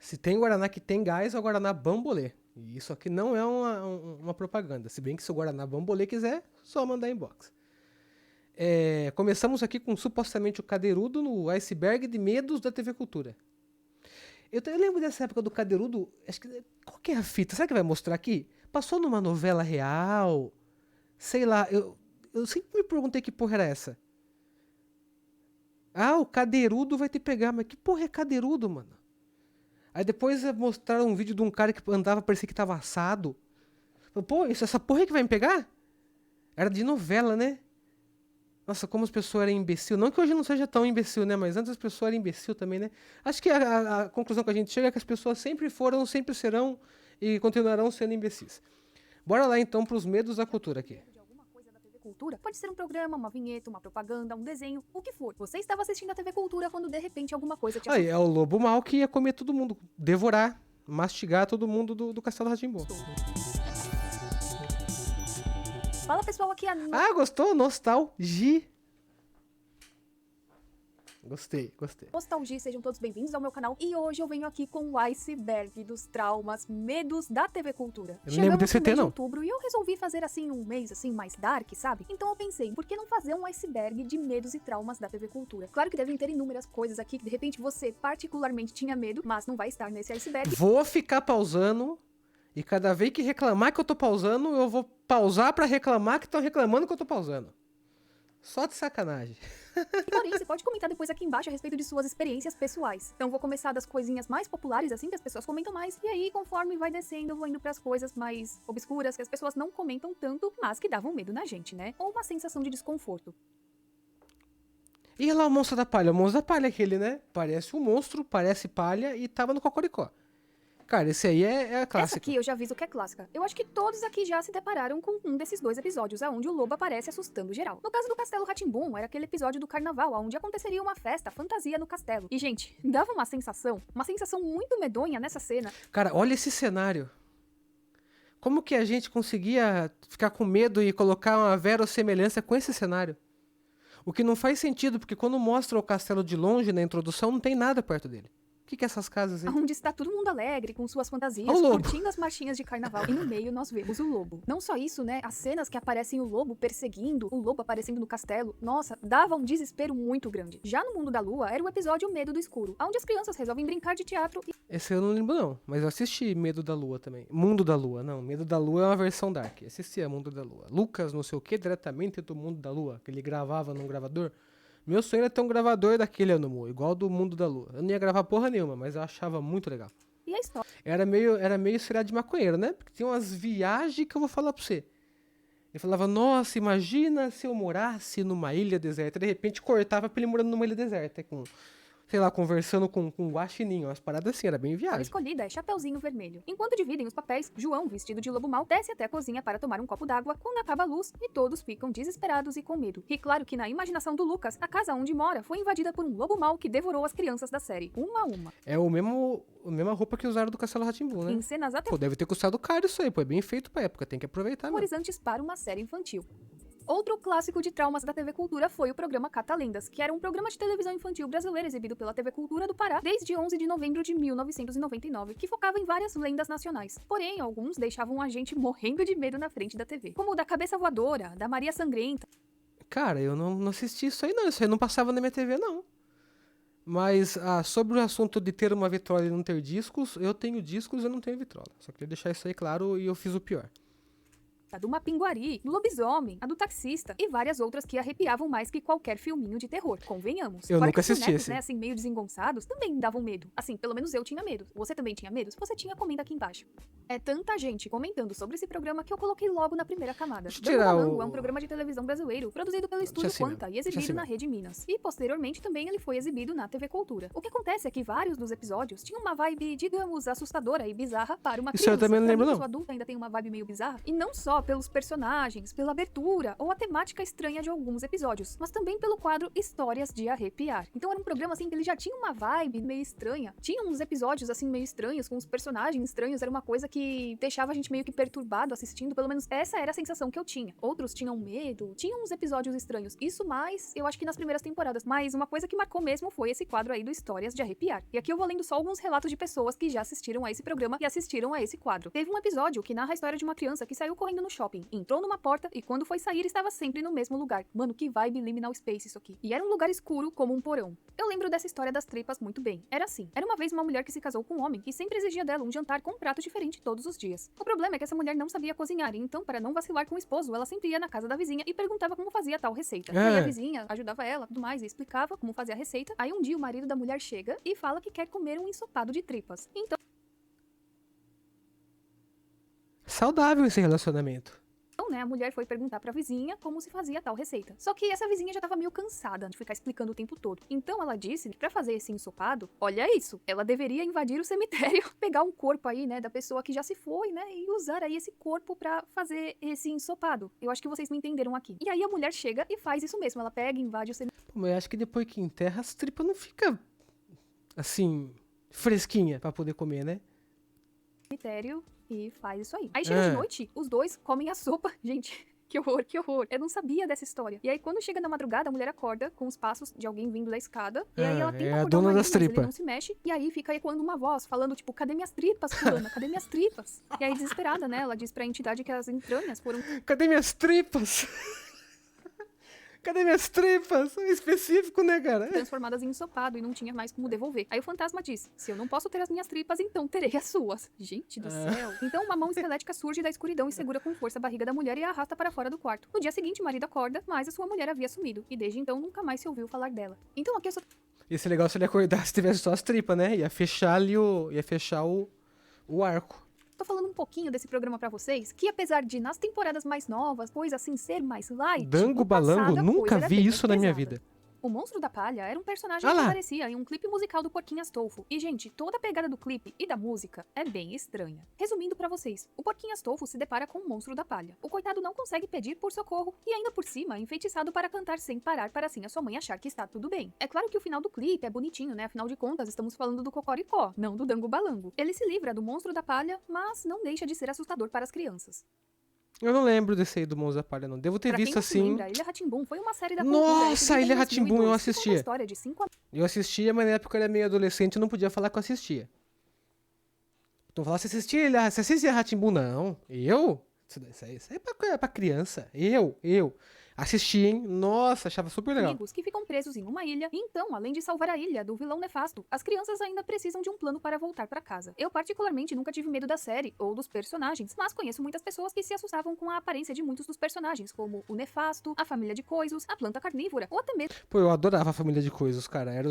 Se tem Guaraná que tem gás, é o Guaraná Bambolê. E isso aqui não é uma propaganda. Se bem que se o Guaraná Bambolê quiser, só mandar inbox. Começamos aqui com supostamente o Cadeirudo no iceberg de medos da TV Cultura. Eu lembro dessa época do Cadeirudo. Qual que é a fita? Será que vai mostrar aqui? Passou numa novela real? Sei lá, eu sempre me perguntei que porra era essa. Ah, o Cadeirudo vai te pegar. Mas que porra é Cadeirudo, mano? Aí depois mostraram um vídeo de um cara que andava, parecia que tava assado. Pô, essa porra aí que vai me pegar? Era de novela, né? Nossa, como as pessoas eram imbecil. Não que hoje não seja tão imbecil, né? Mas antes as pessoas eram imbecil também, né? Acho que a conclusão que a gente chega é que as pessoas sempre foram, sempre serão e continuarão sendo imbecis. Bora lá então pros medos da cultura aqui. Cultura pode ser um programa, uma vinheta, uma propaganda, um desenho, o que for. Você estava assistindo a TV Cultura quando de repente alguma coisa te Aí, é o lobo mau que ia comer todo mundo, devorar, mastigar todo mundo do Castelo Rá-Tim-Bum. Fala pessoal, aqui é a... Ah, gostou? Nostalgia. Gostei. Nostalgia, sejam todos bem-vindos ao meu canal. E hoje eu venho aqui com o iceberg dos traumas, medos da TV Cultura. Eu não lembro desse ET, não. De outubro e eu resolvi fazer assim um mês assim mais dark, sabe? Então eu pensei, por que não fazer um iceberg de medos e traumas da TV Cultura? Claro que devem ter inúmeras coisas aqui que de repente você particularmente tinha medo, mas não vai estar nesse iceberg. Vou ficar pausando e cada vez que reclamar que eu tô pausando, eu vou pausar pra reclamar que estão reclamando que eu tô pausando. Só de sacanagem. Porém, você pode comentar depois aqui embaixo a respeito de suas experiências pessoais. Então vou começar das coisinhas mais populares, assim, que as pessoas comentam mais. E aí, conforme vai descendo, eu vou indo pras coisas mais obscuras, que as pessoas não comentam tanto, mas que davam medo na gente, né? Ou uma sensação de desconforto. E lá o Monstro da Palha. O Monstro da Palha é aquele, né? Parece um monstro, parece palha e tava no Cocoricó. Cara, esse aí é a clássica. Essa aqui eu já aviso que é clássica. Eu acho que todos aqui já se depararam com um desses dois episódios, onde o lobo aparece assustando geral. No caso do Castelo Rá-Tim-Bum, era aquele episódio do carnaval, onde aconteceria uma festa, fantasia no castelo. E, gente, dava uma sensação muito medonha nessa cena. Cara, olha esse cenário. Como que a gente conseguia ficar com medo e colocar uma verossemelhança com esse cenário? O que não faz sentido, porque quando mostra o castelo de longe na introdução, não tem nada perto dele. O que é essas casas aí? Onde está todo mundo alegre, com suas fantasias, curtindo as marchinhas de carnaval. E no meio nós vemos o lobo. Não só isso, né? As cenas que aparecem o lobo perseguindo, o lobo aparecendo no castelo, nossa, dava um desespero muito grande. Já no Mundo da Lua, era o episódio Medo do Escuro, onde as crianças resolvem brincar de teatro e... Esse eu não lembro não, mas eu assisti Medo da Lua também. Mundo da Lua, não. Medo da Lua é uma versão dark. Eu assistia Mundo da Lua. Lucas, não sei o que, diretamente do Mundo da Lua, que ele gravava num gravador. Meu sonho era ter um gravador daquele, Anumu, igual do Mundo da Lua. Eu não ia gravar porra nenhuma, mas eu achava muito legal. E a história? Era meio seriado de maconheiro, né? Porque tinha umas viagens que eu vou falar pra você. Ele falava, nossa, imagina se eu morasse numa ilha deserta. De repente cortava pra ele morando numa ilha deserta, com... sei lá, conversando com um guaxininho, umas paradas assim, era bem viagem. A escolhida é Chapeuzinho Vermelho. Enquanto dividem os papéis, João, vestido de lobo mau, desce até a cozinha para tomar um copo d'água quando acaba a luz e todos ficam desesperados e com medo. E claro que na imaginação do Lucas, a casa onde mora foi invadida por um lobo mau que devorou as crianças da série, uma a uma. É a mesma roupa que usaram do Castelo Rá-Tim-Bum, né? Em cenas até... Pô, deve ter custado caro isso aí, pô, é bem feito pra época, tem que aproveitar mesmo. Horizontes para uma série infantil. Outro clássico de traumas da TV Cultura foi o programa Catalendas, que era um programa de televisão infantil brasileiro exibido pela TV Cultura do Pará desde 11 de novembro de 1999, que focava em várias lendas nacionais. Porém, alguns deixavam a gente morrendo de medo na frente da TV, como o da Cabeça Voadora, da Maria Sangrenta. Cara, eu não assisti isso aí não, isso aí não passava na minha TV não. Mas sobre o assunto de ter uma vitrola e não ter discos, eu tenho discos e eu não tenho vitrola. Só queria deixar isso aí claro e eu fiz o pior. A do Mapinguari, do Lobisomem, a do Taxista e várias outras que arrepiavam mais que qualquer filminho de terror, convenhamos. Eu Claro nunca que os assisti bonecos, esse. né, assim, meio desengonçados, também davam medo. Assim, pelo menos eu tinha medo. Você também tinha medo? Se você tinha, comenta aqui embaixo. É tanta gente comentando sobre esse programa que eu coloquei logo na primeira camada. Deixa eu tirar Malango é um programa de televisão brasileiro, produzido pelo Estúdio Quanta e exibido na Rede Minas. E posteriormente também ele foi exibido na TV Cultura. O que acontece é que vários dos episódios tinham uma vibe, digamos, assustadora e bizarra para uma criança. Isso eu também não lembro, não. Sua adulta ainda tem uma vibe meio bizarra. E não só só pelos personagens, pela abertura ou a temática estranha de alguns episódios, mas também pelo quadro Histórias de Arrepiar. Então era um programa assim que ele já tinha uma vibe meio estranha. Tinha uns episódios assim meio estranhos, com os personagens estranhos, era uma coisa que deixava a gente meio que perturbado assistindo, pelo menos essa era a sensação que eu tinha. Outros tinham medo, tinham uns episódios estranhos. Isso mais, eu acho que nas primeiras temporadas. Mas uma coisa que marcou mesmo foi esse quadro aí do Histórias de Arrepiar. E aqui eu vou lendo só alguns relatos de pessoas que já assistiram a esse programa e assistiram a esse quadro. Teve um episódio que narra a história de uma criança que saiu correndo no shopping, entrou numa porta e quando foi sair estava sempre no mesmo lugar. Mano, que vibe Liminal Space isso aqui. E era um lugar escuro como um porão. Eu lembro dessa história das tripas muito bem. Era assim, era uma vez uma mulher que se casou com um homem que sempre exigia dela um jantar com um prato diferente todos os dias. O problema é que essa mulher não sabia cozinhar e então, para não vacilar com o esposo, ela sempre ia na casa da vizinha e perguntava como fazia tal receita. E aí a vizinha ajudava ela, tudo mais, e explicava como fazia a receita. Aí um dia o marido da mulher chega e fala que quer comer um ensopado de tripas. Então, Saudável esse relacionamento. né, a mulher foi perguntar pra vizinha como se fazia tal receita. Só que essa vizinha já tava meio cansada de ficar explicando o tempo todo. Então ela disse que pra fazer esse ensopado, olha isso, ela deveria invadir o cemitério, pegar um corpo aí, né, da pessoa que já se foi, né, e usar aí esse corpo pra fazer esse ensopado. Eu acho que vocês me entenderam aqui. E aí a mulher chega e faz isso mesmo, ela pega e invade o Pô, mas eu acho que depois que enterra, as tripas não ficam, assim, fresquinha pra poder comer, né? cemitério e faz isso aí. Aí chega de noite, os dois comem a sopa. Gente, que horror, que horror. Eu não sabia dessa história. E aí, quando chega na madrugada, a mulher acorda com os passos de alguém vindo da escada. E aí ela tenta é a acordar dona o marido, das mas ele tripas. não se mexe. E aí fica ecoando uma voz, falando, tipo, cadê minhas tripas, fulana? Cadê minhas tripas? E aí, desesperada, né? Ela diz pra entidade que as entranhas foram Cadê minhas tripas? Cadê minhas tripas? Específico, né, cara? transformadas em ensopado e não tinha mais como devolver. Aí o fantasma diz, se eu não posso ter as minhas tripas, então terei as suas. Gente do céu. Então uma mão esquelética surge da escuridão e segura com força a barriga da mulher e a arrasta para fora do quarto. No dia seguinte, o marido acorda, mas a sua mulher havia sumido. E desde então nunca mais se ouviu falar dela. Então aqui eu só Ia ser legal se ele acordasse e tivesse só as tripas, né? Ia fechar ali o arco. tô falando um pouquinho desse programa pra vocês, que apesar de nas temporadas mais novas, coisa assim ser mais light, Dango no passado, Balango, a nunca coisa era vi bem isso na minha pesada. vida. O Monstro da Palha era um personagem Ah que lá. aparecia em um clipe musical do Porquinho Astolfo. E, gente, toda a pegada do clipe e da música é bem estranha. Resumindo pra vocês, o Porquinho Astolfo se depara com o Monstro da Palha. O coitado não consegue pedir por socorro e ainda por cima é enfeitiçado para cantar sem parar para assim a sua mãe achar que está tudo bem. É claro que o final do clipe é bonitinho, né? Afinal de contas, estamos falando do Cocoricó, não do Dango Balango. Ele se livra do Monstro da Palha, mas não deixa de ser assustador para as crianças. Eu não lembro desse aí do Mãos da Palha, não. Devo ter Pra quem visto não se assim. lembra, Ilha Rá-Tim-Bum foi uma série da Nossa, exibida em Ilha Rá-Tim-Bum, eu 2002, que conta a assistia. história de 5 Eu assistia, mas na época eu era meio adolescente e não podia falar que eu assistia. Então falar, você assistia Rá-Tim-Bum? Não. Eu? Isso aí é pra criança. Eu. Assisti, hein? Nossa, achava super legal. amigos que ficam presos em uma ilha. Então, além de salvar a ilha do vilão nefasto, as crianças ainda precisam de um plano para voltar para casa. Eu particularmente nunca tive medo da série ou dos personagens, mas conheço muitas pessoas que se assustavam com a aparência de muitos dos personagens, como o nefasto, a família de coisos, a planta carnívora ou até Pô, eu adorava a Família de Coisas, cara. Eram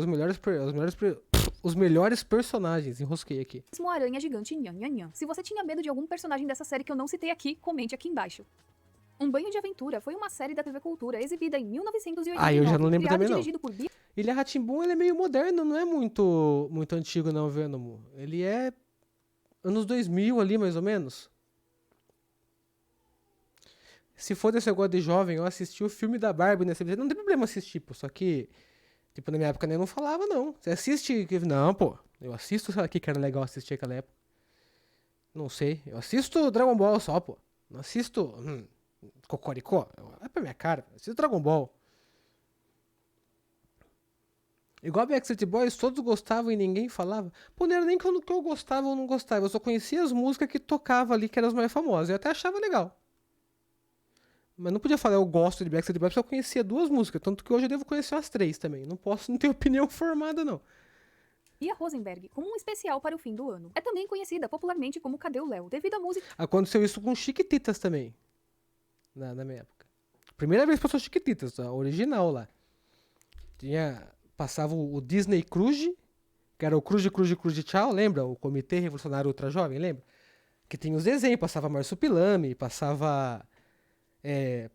os melhores personagens. Enrosquei aqui. mesmo a aranha gigante Nhan Nhan Nhan. Se você tinha medo de algum personagem dessa série que eu não citei aqui, comente aqui embaixo. Um Banho de Aventura foi uma série da TV Cultura exibida em 1989. Ah, eu já não lembro criado e também, não. dirigido por Bia Ilha Rá-Tim-Bum, ele é meio moderno, não é muito antigo, não, Venom. Ele é anos 2000 ali, mais ou menos. Se for desse negócio de jovem, eu assisti o filme da Barbie nessa vida. Não tem problema assistir, pô. Só que, tipo, na minha época eu não falava, não. Você assiste? Não, pô. Eu assisto, sei lá, que era legal assistir naquela época. Não sei. Eu assisto Dragon Ball só, pô. Não assisto Cocoricó. É pra minha cara. Eu assisto Dragon Ball. Igual Backstreet Boys, todos gostavam e ninguém falava. Pô, não era nem que eu gostava ou não gostava. Eu só conhecia as músicas que tocava ali, que eram as mais famosas. Eu até achava legal. Mas não podia falar eu gosto de Backstreet Boys, porque eu conhecia duas músicas. Tanto que hoje eu devo conhecer as três também. Não posso não ter opinião formada, não. Rosenberg, como um especial para o fim do ano. É também conhecida popularmente como Cadê o Léo, devido à música Aconteceu isso com Chiquititas também. Na minha época. Primeira vez que passou Chiquititas, a original lá. Passava o Disney Cruise, que era o Cruise Tchau, lembra? O Comitê Revolucionário Ultra Jovem, lembra? Que tinha os desenhos, passava Marsupilame, passava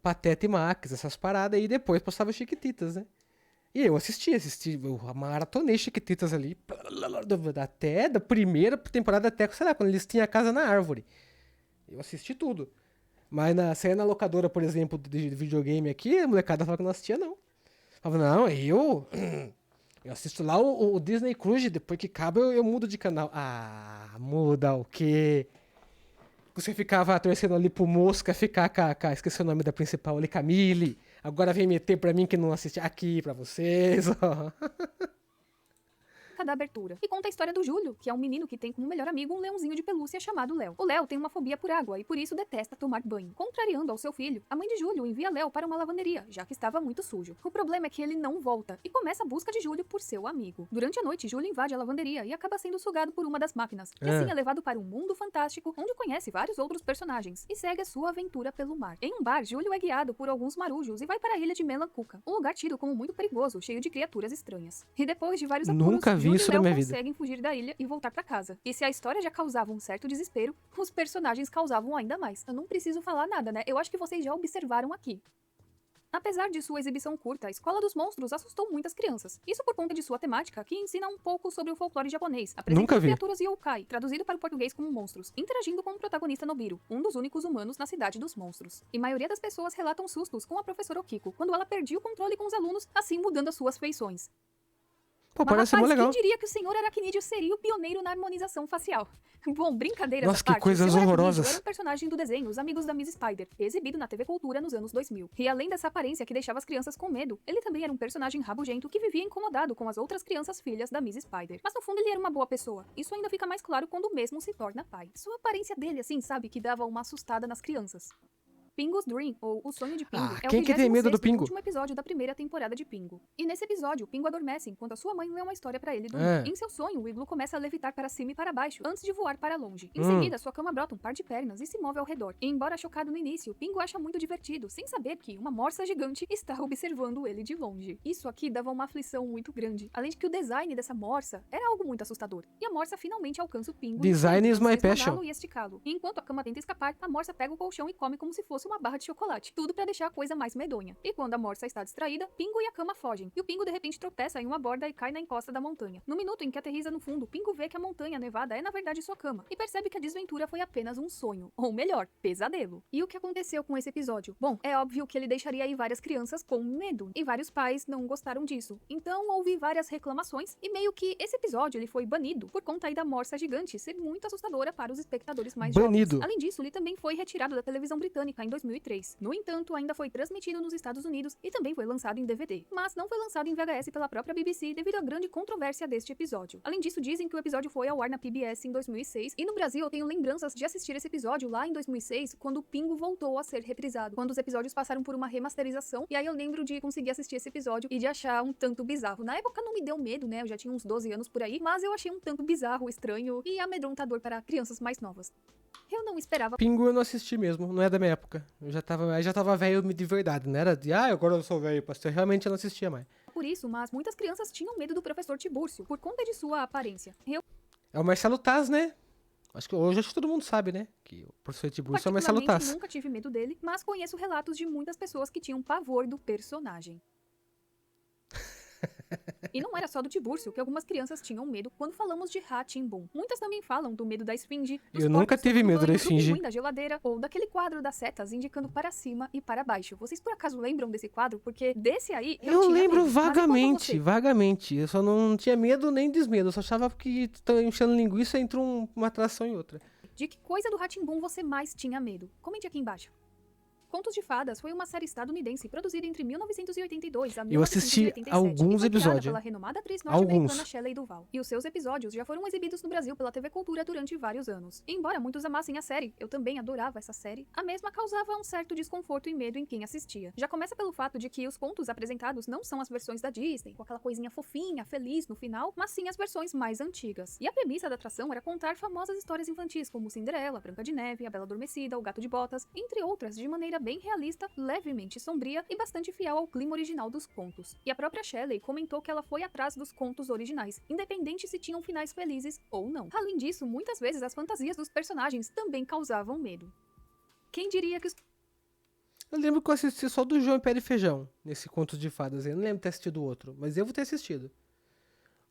Pateta e Max, essas paradas, e depois passava Chiquititas, né? E eu assisti, eu maratonei Chiquititas ali, até da primeira temporada até, sei lá, quando eles tinham a casa na árvore. Eu assisti tudo. Mas saia na locadora, por exemplo, de videogame aqui, a molecada fala que não assistia, não. Falava, não, eu assisto lá o Disney Cruise, depois que acaba eu mudo de canal. Ah, muda o quê? Você ficava torcendo ali pro Mosca ficar esqueci o nome da principal ali, Camille. Agora vem meter pra mim que não assisti aqui pra vocês, ó. Da abertura. E conta a história do Júlio, que é um menino que tem como melhor amigo um leãozinho de pelúcia chamado Léo. O Léo tem uma fobia por água e por isso detesta tomar banho. Contrariando ao seu filho, a mãe de Júlio envia Léo para uma lavanderia, já que estava muito sujo. O problema é que ele não volta e começa a busca de Júlio por seu amigo. Durante a noite, Júlio invade a lavanderia e acaba sendo sugado por uma das máquinas. E assim é levado para um mundo fantástico, onde conhece vários outros personagens e segue a sua aventura pelo mar. Em um bar, Júlio é guiado por alguns marujos e vai para a ilha de Melancuca, um lugar tido como muito perigoso, cheio de criaturas estranhas. E depois de vários apuros, Nunca vi Júlio isso e na Léo minha vida. conseguem fugir da ilha e voltar pra casa. E se a história já causava um certo desespero, os personagens causavam ainda mais. Eu não preciso falar nada, né? Eu acho que vocês já observaram aqui. Apesar de sua exibição curta, a Escola dos Monstros assustou muitas crianças. Isso por conta de sua temática, que ensina um pouco sobre o folclore japonês, Nunca apresentando vi. criaturas yokai, traduzido para o português como monstros, interagindo com o protagonista Nobiru, um dos únicos humanos na cidade dos monstros. E a maioria das pessoas relatam sustos com a professora Okiko, quando ela perdia o controle com os alunos, assim mudando as suas feições. Pô, Mas, parece mó rapaz, legal. quem diria que o senhor aracnídeo seria o pioneiro na harmonização facial? Bom, brincadeiras Nossa, à que parte, coisas o seu aracnídeo horrorosas. era um personagem do desenho Os Amigos da Miss Spider, exibido na TV Cultura nos anos 2000. E além dessa aparência que deixava as crianças com medo, ele também era um personagem rabugento que vivia incomodado com as outras crianças filhas da Miss Spider. Mas no fundo ele era uma boa pessoa. Isso ainda fica mais claro quando o mesmo se torna pai. Sua aparência dele, assim, sabe, que dava uma assustada nas crianças. Pingu's Dream, ou O Sonho de Pingo, é o quem que tem medo do 26º e Pingo? último episódio da primeira temporada de Pingo. E nesse episódio, Pingo adormece enquanto a sua mãe lê uma história pra ele dormir. Em seu sonho, o Igloo começa a levitar para cima e para baixo, antes de voar para longe. Em seguida, sua cama brota um par de pernas e se move ao redor. E embora chocado no início, Pingo acha muito divertido, sem saber que uma morsa gigante está observando ele de longe. Isso aqui dava uma aflição muito grande, além de que o design dessa morsa era algo muito assustador. E a morsa finalmente alcança o Pingo Design is my passion. e esticá-lo. E enquanto a cama tenta escapar, a morsa pega o colchão e come como se fosse uma barra de chocolate. Tudo pra deixar a coisa mais medonha. E quando a morsa está distraída, Pingo e a cama fogem. E o Pingo de repente tropeça em uma borda e cai na encosta da montanha. No minuto em que aterriza no fundo, Pingo vê que a montanha nevada é na verdade sua cama. E percebe que a desventura foi apenas um sonho. Ou melhor, pesadelo. E o que aconteceu com esse episódio? Bom, é óbvio que ele deixaria aí várias crianças com medo. E vários pais não gostaram disso. Então houve várias reclamações. E meio que esse episódio ele foi banido. Por conta aí da morsa gigante ser muito assustadora para os espectadores mais Banido. jovens. Além disso, ele também foi retirado da televisão britânica em 2003. No entanto, ainda foi transmitido nos Estados Unidos e também foi lançado em DVD, mas não foi lançado em VHS pela própria BBC devido à grande controvérsia deste episódio. Além disso, dizem que o episódio foi ao ar na PBS em 2006 e no Brasil eu tenho lembranças de assistir esse episódio lá em 2006 quando o Pingo voltou a ser reprisado, quando os episódios passaram por uma remasterização e aí eu lembro de conseguir assistir esse episódio e de achar um tanto bizarro. Na época não me deu medo, né? Eu já tinha uns 12 anos por aí, mas eu achei um tanto bizarro, estranho e amedrontador para crianças mais novas. Eu não esperava. Pingo eu não assisti mesmo, não é da minha época. Eu já tava velho de verdade, não era de, agora eu sou velho, pastor. Realmente eu não assistia mais. Por isso, mas muitas crianças tinham medo do professor Tibúrcio, por conta de sua aparência. Eu, É o Marcelo Taz, né? Hoje acho que todo mundo sabe, né? Que o professor Tiburcio é o Marcelo particularmente, Taz. nunca tive medo dele, mas conheço relatos de muitas pessoas que tinham pavor do personagem. E não era só do Tibúrcio que algumas crianças tinham medo quando falamos de Rá-Tim-Bum. Muitas também falam do medo da esfinge, dos Eu nunca porcos tive tomando medo da banho, do esfinge. pinguim da geladeira, ou daquele quadro das setas indicando para cima e para baixo. Vocês por acaso lembram desse quadro? Porque desse aí eu tinha lembro medo. Mas e quanto a vagamente, você? vagamente. Eu só não tinha medo nem desmedo. Eu só achava que tá enchendo linguiça entre uma atração e outra. De que coisa do Rá-Tim-Bum você mais tinha medo? Comente aqui embaixo. Contos de Fadas foi uma série estadunidense produzida entre 1982 a 1987. Eu assisti alguns e foi criada episódios. pela renomada atriz norte-americana Alguns. Shelley Duvall. E os seus episódios já foram exibidos no Brasil pela TV Cultura durante vários anos. Embora muitos amassem a série, eu também adorava essa série, a mesma causava um certo desconforto e medo em quem assistia. Já começa pelo fato de que os contos apresentados não são as versões da Disney, com aquela coisinha fofinha, feliz no final, mas sim as versões mais antigas. E a premissa da atração era contar famosas histórias infantis como Cinderela, Branca de Neve, A Bela Adormecida, O Gato de Botas, entre outras, de maneira bem realista, levemente sombria e bastante fiel ao clima original dos contos. E a própria Shelley comentou que ela foi atrás dos contos originais, independente se tinham finais felizes ou não. Além disso, muitas vezes as fantasias dos personagens também causavam medo. Quem diria que os Eu lembro que eu assisti só do João e Pé de Feijão, nesse Contos de Fadas. Eu não lembro de ter assistido o outro, mas eu vou ter assistido.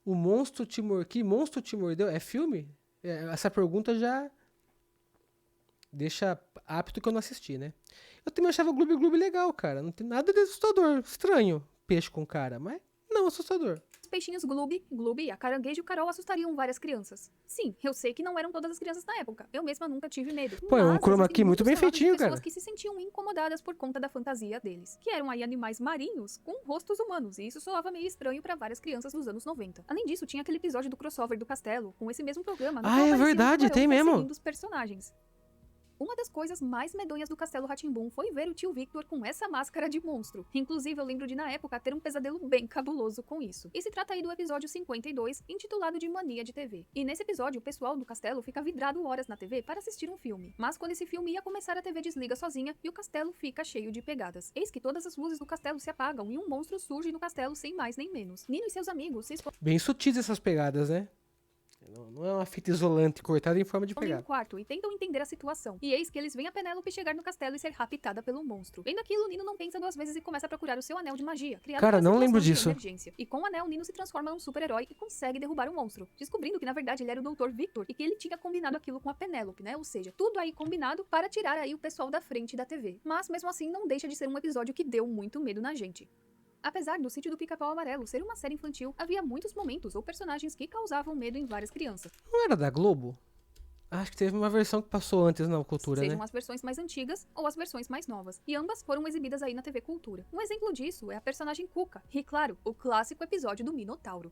O Monstro Te Mordeu... Que Monstro Te Mordeu? É filme? Essa pergunta já deixa apto que eu não assisti, né? Eu também achava o Gloob Gloob legal, cara. Não tem nada de assustador. Estranho, peixe com cara, mas não assustador. Os peixinhos Gloob, Gloob, a Caranguejo e o Carol assustariam várias crianças. Sim, eu sei que não eram todas as crianças na época. Eu mesma nunca tive medo. Pô, é um Mas chroma existem key muito muitos bem relatos de feitinho, pessoas cara. que se sentiam incomodadas por conta da fantasia deles, que eram aí animais marinhos com rostos humanos, e isso soava meio estranho pra várias crianças dos anos 90. Além disso, tinha aquele episódio do crossover do Castelo, com esse mesmo programa, no Ah, qual é aparecia um verdade, tubarão tem mesmo. perseguindo os personagens. Uma das coisas mais medonhas do Castelo Rá-Tim-Bum foi ver o tio Victor com essa máscara de monstro. Inclusive, eu lembro de, na época, ter um pesadelo bem cabuloso com isso. E se trata aí do episódio 52, intitulado de Mania de TV. E nesse episódio, o pessoal do castelo fica vidrado horas na TV para assistir um filme. Mas quando esse filme ia começar, a TV desliga sozinha e o castelo fica cheio de pegadas. Eis que todas as luzes do castelo se apagam e um monstro surge no castelo sem mais nem menos. Nino e seus amigos se Bem sutis essas pegadas, né? Não é uma fita isolante cortada em forma de escondem no pegada. quarto e tentam entender a situação. E eis que eles veem a Penélope chegar no castelo e ser raptada pelo monstro. Vendo aquilo, Nino não pensa duas vezes e começa a procurar o seu anel de magia, criado Cara, para não situações lembro de disso. emergência. E com o anel, Nino se transforma num super-herói e consegue derrubar o monstro, descobrindo que na verdade ele era o Dr. Victor e que ele tinha combinado aquilo com a Penélope, né? Ou seja, tudo aí combinado para tirar aí o pessoal da frente da TV. Mas mesmo assim, não deixa de ser um episódio que deu muito medo na gente. Apesar do Sítio do Pica-Pau Amarelo ser uma série infantil, havia muitos momentos ou personagens que causavam medo em várias crianças. Não era da Globo? Acho que teve uma versão que passou antes na Cultura, Sejam né? as versões mais antigas ou as versões mais novas. E ambas foram exibidas aí na TV Cultura. Um exemplo disso é a personagem Cuca. E claro, o clássico episódio do Minotauro.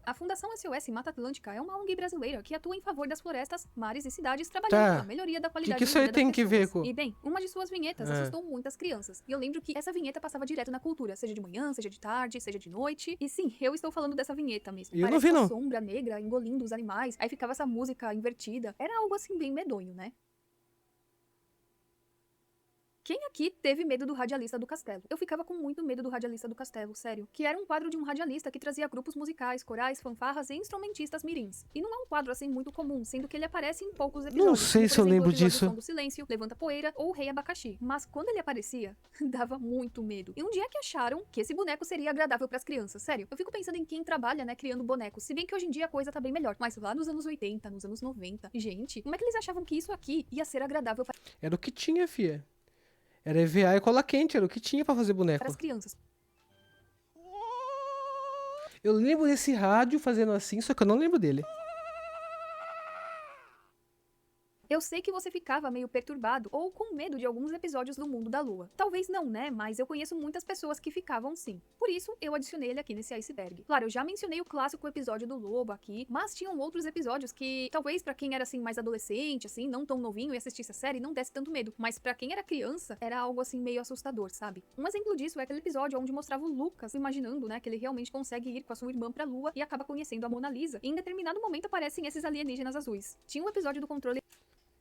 A Fundação SOS Mata Atlântica é uma ONG brasileira que atua em favor das florestas, mares e cidades, trabalhando Tá. pela melhoria da qualidade Que de isso aí vida tem das que ver pessoas. com- E bem, uma de suas vinhetas É. assustou muitas crianças. E eu lembro que essa vinheta passava direto na Cultura, seja de manhã, seja de tarde, seja de noite. E sim, eu estou falando dessa vinheta mesmo. Eu não Parece vi, uma não. sombra negra engolindo os animais, aí ficava essa música invertida. Era algo assim bem medonho, né? Quem aqui teve medo do radialista do castelo? Eu ficava com muito medo do radialista do castelo, sério. Que era um quadro de um radialista que trazia grupos musicais, corais, fanfarras e instrumentistas mirins. E não é um quadro assim muito comum, sendo que ele aparece em poucos episódios. Não sei como, se por eu exemplo, lembro o episódio disso. Som do Silêncio, Levanta Poeira ou Rei Abacaxi. Mas quando ele aparecia, dava muito medo. E um dia que acharam que esse boneco seria agradável pras crianças, sério. Eu fico pensando em quem trabalha, né, criando bonecos. Se bem que hoje em dia a coisa tá bem melhor. Mas lá nos anos 80, nos anos 90, gente, como é que eles achavam que isso aqui ia ser agradável para Era o que tinha, fia. Era EVA e cola quente, era o que tinha pra fazer boneco. as crianças? Eu lembro desse rádio fazendo assim, só que eu não lembro dele. Eu sei que você ficava meio perturbado ou com medo de alguns episódios do Mundo da Lua. Talvez não, né? Mas eu conheço muitas pessoas que ficavam sim. Por isso, eu adicionei ele aqui nesse iceberg. Claro, eu já mencionei o clássico episódio do Lobo aqui, mas tinham outros episódios que, talvez pra quem era assim mais adolescente, assim, não tão novinho e assistisse a série, não desse tanto medo. Mas pra quem era criança, era algo assim meio assustador, sabe? Um exemplo disso é aquele episódio onde mostrava o Lucas imaginando, né, que ele realmente consegue ir com a sua irmã pra Lua e acaba conhecendo a Mona Lisa. E em determinado momento aparecem esses alienígenas azuis. Tinha um episódio do controle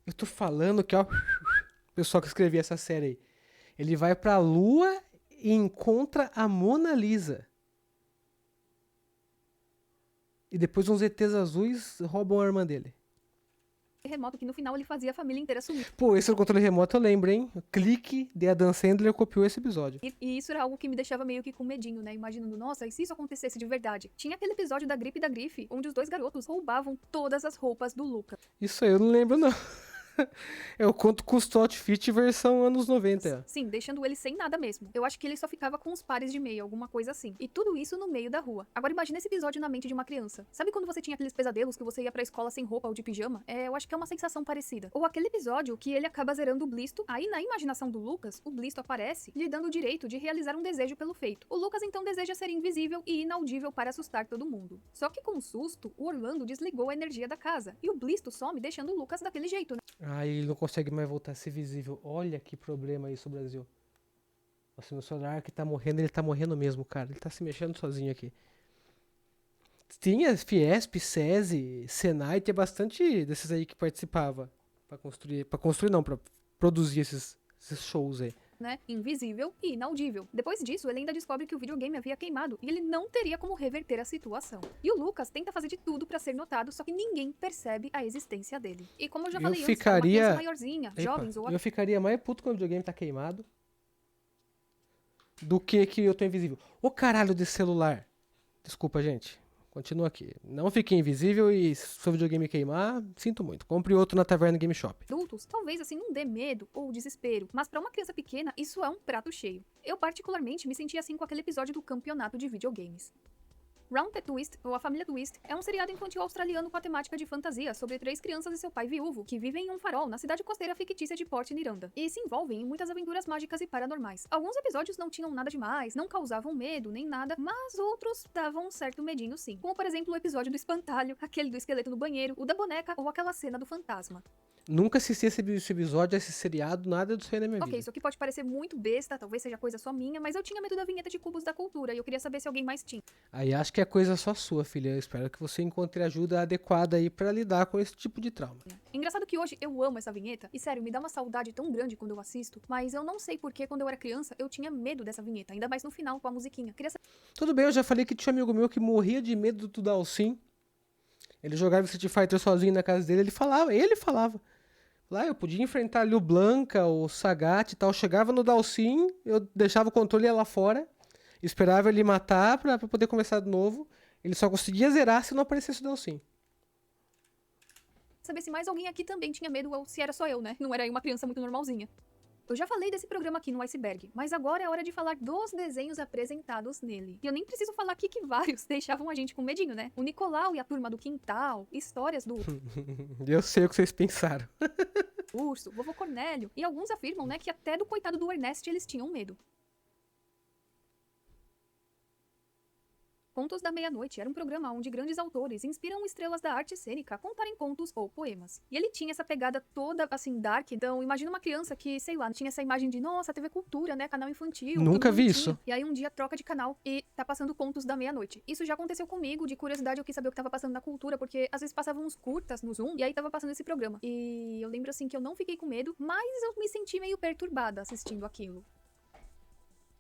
Eu tô falando que, ó, o pessoal que escrevia essa série aí, ele vai pra Lua e encontra a Mona Lisa. E depois uns ETs azuis roubam a irmã dele. remoto que no final ele fazia a família inteira sumir. Pô, esse no controle remoto eu lembro, hein? O clique de Adam Sandler copiou esse episódio. E isso era algo que me deixava meio que com medinho, né? Imaginando, nossa, e se isso acontecesse de verdade? Tinha aquele episódio da Gripe e da Grife, onde os dois garotos roubavam todas as roupas do Lucas. Isso aí eu não lembro, não. É o quanto custou o outfit versão anos 90. Sim, deixando ele sem nada mesmo. Eu acho que ele só ficava com os pares de meia, alguma coisa assim. E tudo isso no meio da rua. Agora imagina esse episódio na mente de uma criança. Sabe quando você tinha aqueles pesadelos que você ia pra escola sem roupa ou de pijama? Eu acho que é uma sensação parecida. Ou aquele episódio que ele acaba zerando o Blisto, aí na imaginação do Lucas, o Blisto aparece lhe dando o direito de realizar um desejo pelo feito. O Lucas então deseja ser invisível e inaudível para assustar todo mundo. Só que com um susto, o Orlando desligou a energia da casa. E o Blisto some deixando o Lucas daquele jeito, né? Aí ele não consegue mais voltar a ser visível. Olha que problema isso, Brasil. Nossa, meu celular que tá morrendo, ele tá morrendo mesmo, cara. Ele tá se mexendo sozinho aqui. Tinha Fiesp, SESI, Senai, tinha bastante desses aí que participava pra construir não, pra produzir esses shows aí. Né? Invisível e inaudível. Depois disso, ele ainda descobre que o videogame havia queimado e ele não teria como reverter a situação. E o Lucas tenta fazer de tudo pra ser notado, só que ninguém percebe a existência dele. E como eu já falei antes, para uma criança maiorzinha, Epa, jovens ou eu ficaria mais puto quando o videogame tá queimado do que eu tô invisível. Ô caralho de celular. Desculpa, gente. Continua aqui. Não fique invisível e se seu videogame queimar, sinto muito. Compre outro na Taverna Game Shop. Adultos, talvez assim não dê medo ou desespero, mas pra uma criança pequena isso é um prato cheio. Eu particularmente me senti assim com aquele episódio do campeonato de videogames. Round the Twist, ou A Família Twist, é um seriado infantil australiano com a temática de fantasia sobre 3 crianças e seu pai viúvo, que vivem em um farol na cidade costeira fictícia de Port Miranda, e se envolvem em muitas aventuras mágicas e paranormais. Alguns episódios não tinham nada demais, não causavam medo nem nada, mas outros davam um certo medinho sim. Como por exemplo o episódio do espantalho, aquele do esqueleto no banheiro, o da boneca ou aquela cena do fantasma. Nunca assisti esse episódio, esse seriado, nada disso aí na minha Ok, vida. isso aqui pode parecer muito besta, talvez seja coisa só minha, mas eu tinha medo da vinheta de Cubos da Cultura e eu queria saber se alguém mais tinha. Aí acho que é coisa só sua, filha. Eu espero que você encontre ajuda adequada aí pra lidar com esse tipo de trauma. Engraçado que hoje eu amo essa vinheta, e sério, me dá uma saudade tão grande quando eu assisto, mas eu não sei porque quando eu era criança eu tinha medo dessa vinheta, ainda mais no final com a musiquinha. Queria saber Tudo bem, eu já falei que tinha um amigo meu que morria de medo do Dalsim. Ele jogava Street Fighter sozinho na casa dele, ele falava. Lá eu podia enfrentar ali o Blanca, o Sagat e tal. Chegava no Dalsim, eu deixava o controle lá fora, esperava ele matar pra poder começar de novo. Ele só conseguia zerar se não aparecesse o Dalsim. se mais alguém aqui também tinha medo ou se era só eu, né? Não era eu uma criança muito normalzinha. Eu já falei desse programa aqui no Iceberg, mas agora é hora de falar dos desenhos apresentados nele. E eu nem preciso falar aqui que vários deixavam a gente com medinho, né? O Nicolau e a Turma do Quintal, histórias do Eu sei o que vocês pensaram. Urso, Vovô Cornélio, e alguns afirmam, né, que até do coitado do Ernest eles tinham medo. Contos da Meia-Noite era um programa onde grandes autores inspiram estrelas da arte cênica a contarem contos ou poemas. E ele tinha essa pegada toda, assim, dark. Então, imagina uma criança que, sei lá, tinha essa imagem de, nossa, TV Cultura, né, canal infantil. Nunca vi bonitinho. isso. E aí um dia troca de canal e tá passando Contos da Meia-Noite. Isso já aconteceu comigo, de curiosidade eu quis saber o que tava passando na Cultura, porque às vezes passavam uns curtas no Zoom, e aí tava passando esse programa. E eu lembro, assim, que eu não fiquei com medo, mas eu me senti meio perturbada assistindo aquilo.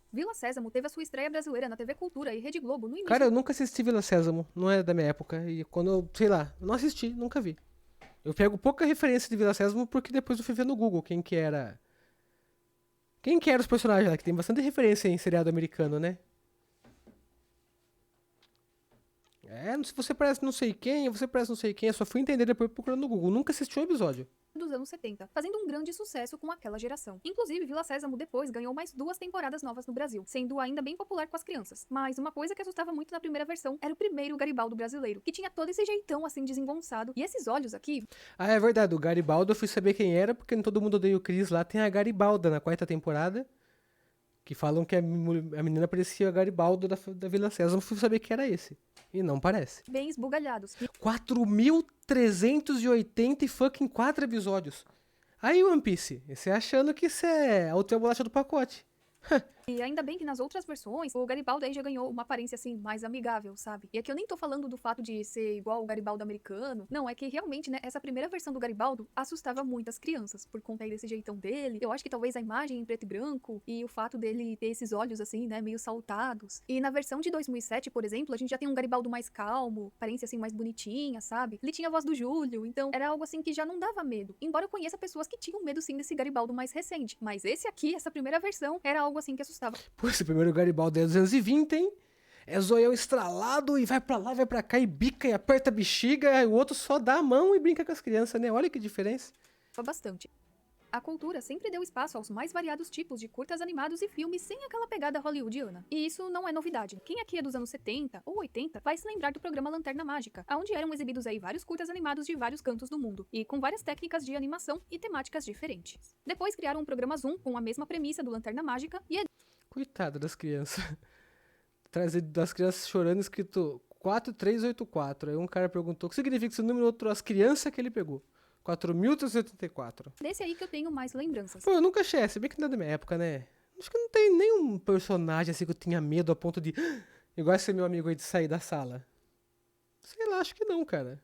Vila Sésamo teve a sua estreia brasileira na TV Cultura e Rede Globo no início. Cara, eu nunca assisti Vila Sésamo, não é da minha época. E quando eu, sei lá, não assisti, nunca vi. Eu pego pouca referência de Vila Sésamo porque depois eu fui ver no Google quem que era. Quem que eram os personagens lá, que tem bastante referência em seriado americano, né? Se você parece não sei quem, você parece não sei quem, eu só fui entender depois procurando no Google. Nunca assisti um episódio. Dos anos 70, fazendo um grande sucesso com aquela geração. Inclusive, Vila Sésamo depois ganhou mais 2 temporadas novas no Brasil, sendo ainda bem popular com as crianças. Mas uma coisa que assustava muito na primeira versão era o primeiro Garibaldo brasileiro, que tinha todo esse jeitão assim desengonçado. E esses olhos aqui... Ah, é verdade, o Garibaldo eu fui saber quem era, porque em Todo Mundo Odeia o Chris lá tem a Garibalda na 4ª temporada, que falam que a menina parecia a Garibaldo da Vila Sésamo, fui saber que era esse. E não parece. bem esbugalhados. 4.380 e fucking 4 episódios. Aí, One Piece, você achando que isso é a outra bolacha do pacote. E ainda bem que nas outras versões, o Garibaldo aí já ganhou uma aparência assim, mais amigável, sabe? E aqui eu nem tô falando do fato de ser igual o Garibaldo americano. Não, é que realmente, né, essa primeira versão do Garibaldo assustava muitas crianças, por conta aí desse jeitão dele. Eu acho que talvez a imagem em preto e branco e o fato dele ter esses olhos assim, né, meio saltados. E na versão de 2007, por exemplo, a gente já tem um Garibaldo mais calmo, aparência assim mais bonitinha, sabe? Ele tinha a voz do Júlio, então era algo assim que já não dava medo. Embora eu conheça pessoas que tinham medo sim desse Garibaldo mais recente, mas esse aqui, essa primeira versão, era algo assim que assustava. Pô, esse primeiro Garibaldi é 220, hein? É zoião estralado e vai pra lá, vai pra cá e bica e aperta a bexiga, e o outro só dá a mão e brinca com as crianças, né? Olha que diferença. Bastante. A Cultura sempre deu espaço aos mais variados tipos de curtas animados e filmes sem aquela pegada hollywoodiana. E isso não é novidade. Quem aqui é dos anos 70 ou 80 vai se lembrar do programa Lanterna Mágica, onde eram exibidos aí vários curtas animados de vários cantos do mundo, e com várias técnicas de animação e temáticas diferentes. Depois criaram um programa Zoom com a mesma premissa do Lanterna Mágica e Coitada das crianças. Trazer das crianças chorando escrito 4384. Aí um cara perguntou o que significa esse número, outro as crianças que ele pegou. 4.384. desse aí que eu tenho mais lembranças. Pô, eu nunca achei, se bem que não é da minha época, né? Acho que não tem nenhum personagem assim que eu tinha medo a ponto de... Igual esse meu amigo aí de sair da sala. Sei lá, acho que não, cara.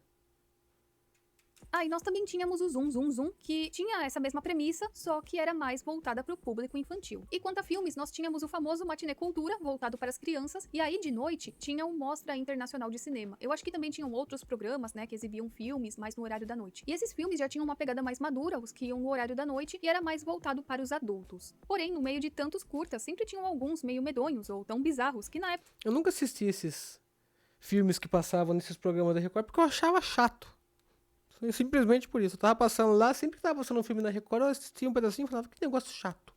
Ah, e nós também tínhamos o Zoom Zoom Zoom, que tinha essa mesma premissa, só que era mais voltada para o público infantil. E quanto a filmes, nós tínhamos o famoso Matinê Cultura, voltado para as crianças, e aí de noite tinha o Mostra Internacional de Cinema. Eu acho que também tinham outros programas, né, que exibiam filmes mais no horário da noite. E esses filmes já tinham uma pegada mais madura, os que iam no horário da noite, e era mais voltado para os adultos. Porém, no meio de tantos curtas, sempre tinham alguns meio medonhos ou tão bizarros, que na época Eu nunca assisti esses filmes que passavam nesses programas da Record, porque eu achava chato. Simplesmente por isso. Eu tava passando lá, sempre que tava passando um filme na Record, eu assistia um pedacinho e falava, que negócio chato.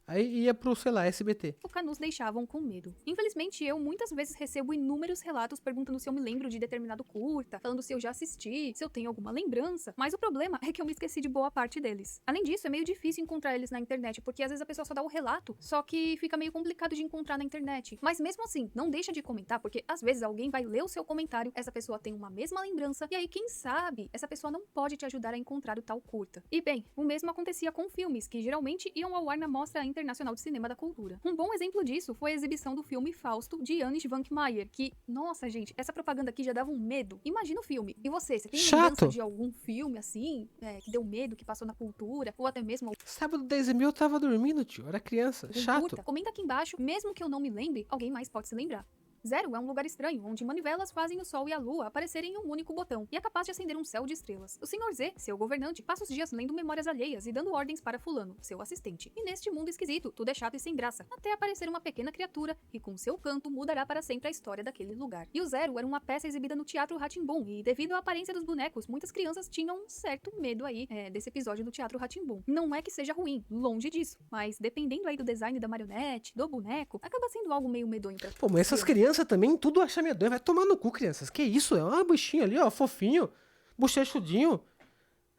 Aí ia pro, sei lá, SBT. Nos deixavam com medo. Infelizmente, eu muitas vezes recebo inúmeros relatos perguntando se eu me lembro de determinado curta, falando se eu já assisti, se eu tenho alguma lembrança, mas o problema é que eu me esqueci de boa parte deles. Além disso, é meio difícil encontrar eles na internet, porque às vezes a pessoa só dá o relato, só que fica meio complicado de encontrar na internet. Mas mesmo assim, não deixa de comentar, porque às vezes alguém vai ler o seu comentário, essa pessoa tem uma mesma lembrança, e aí quem sabe, essa pessoa não pode te ajudar a encontrar o tal curta. E bem, o mesmo acontecia com filmes, que geralmente iam ao ar na Mostra Internacional de Cinema da Cultura. Um bom exemplo disso foi a exibição do filme Fausto, de Janis Schwankmajer, que, nossa gente, essa propaganda aqui já dava um medo. Imagina o filme. E você tem lembrança de algum filme assim, que deu medo, que passou na cultura, ou até mesmo... Sábado 10h30 eu tava dormindo, tio, era criança, chato. Curta? Comenta aqui embaixo, mesmo que eu não me lembre, alguém mais pode se lembrar. Zero é um lugar estranho, onde manivelas fazem o Sol e a Lua aparecerem em um único botão, e é capaz de acender um céu de estrelas. O Sr. Z, seu governante, passa os dias lendo memórias alheias e dando ordens para fulano, seu assistente. E neste mundo esquisito, tudo é chato e sem graça, até aparecer uma pequena criatura, que com seu canto mudará para sempre a história daquele lugar. E o Zero era uma peça exibida no Teatro Rá-Tim-Bum, e devido à aparência dos bonecos, muitas crianças tinham um certo medo aí, desse episódio do Teatro Rá-Tim-Bum. Não é que seja ruim, longe disso, mas dependendo aí do design da marionete, do boneco, acaba sendo algo meio medonho pra... Pô, mas essas crianças também, tudo acha medonho. Vai tomar no cu, crianças. Que isso? É uma bichinha ali, ó, fofinho, bochechudinho.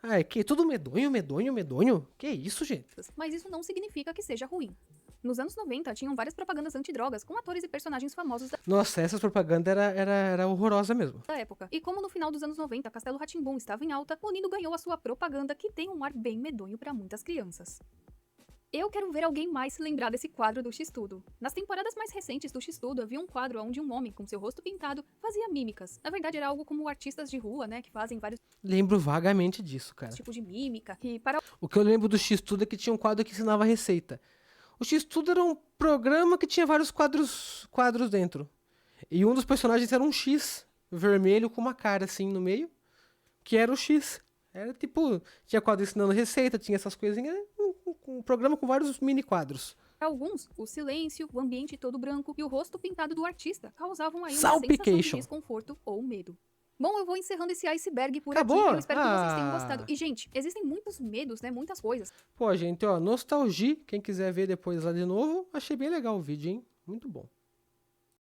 Ai, que tudo medonho, medonho, medonho. Que isso, gente? Mas isso não significa que seja ruim. Nos anos 90, tinham várias propagandas antidrogas com atores e personagens famosos Nossa, essas propagandas era horrorosa mesmo. Da época. E como no final dos anos 90, Castelo Rá-Tim-Bum estava em alta, o Nino ganhou a sua propaganda, que tem um ar bem medonho para muitas crianças. Eu quero ver alguém mais se lembrar desse quadro do X-Tudo. Nas temporadas mais recentes do X-Tudo, havia um quadro onde um homem com seu rosto pintado fazia mímicas. Na verdade, era algo como artistas de rua, né, que fazem vários... Lembro vagamente disso, cara. Tipos de mímica. E para... O que eu lembro do X-Tudo é que tinha um quadro que ensinava receita. O X-Tudo era um programa que tinha vários quadros dentro. E um dos personagens era um X vermelho com uma cara assim no meio, que era o X. Era tipo, tinha quadro ensinando receita, tinha essas coisinhas, um programa com vários mini quadros. Para alguns, o silêncio, o ambiente todo branco e o rosto pintado do artista causavam aí uma Salpication. sensação de desconforto ou medo. Bom, eu vou encerrando esse iceberg por Acabou? aqui, eu espero que vocês tenham gostado. E, gente, existem muitos medos, né, muitas coisas. Pô, gente, ó, nostalgia, quem quiser ver depois lá de novo, achei bem legal o vídeo, hein? Muito bom.